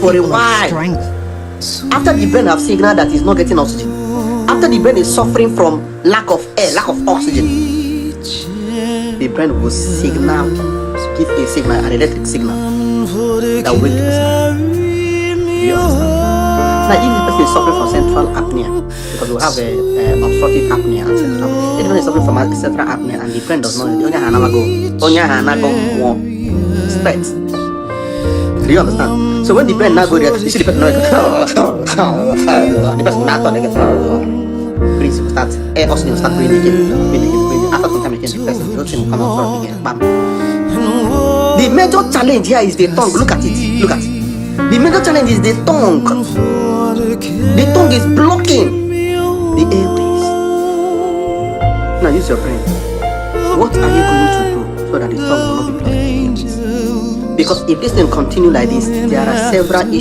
for a while. After the brain have signaled that it's not getting oxygen, after the brain is suffering from lack of air, lack of oxygen, the brain will signal, give a signal, an electric signal that will wake the person. Do you understand? Now, if the person is suffering from central apnea, because we have a obstructive apnea and central apnea, if the person is suffering from central apnea and the brain does not, the spreads. Do you understand? So when the brain now go there, you see the person now the person now breathe, start air oxygen start breathing again. After some time again, the person the oxygen will come out from again. Bam. The major challenge here is the tongue. Look at it. Look at it. The major challenge is the tongue. The tongue is blocking the airways. Now use your brain. What are you going to do so that the tongue will not be blocked? Because if this thing continue like this, there are several issues.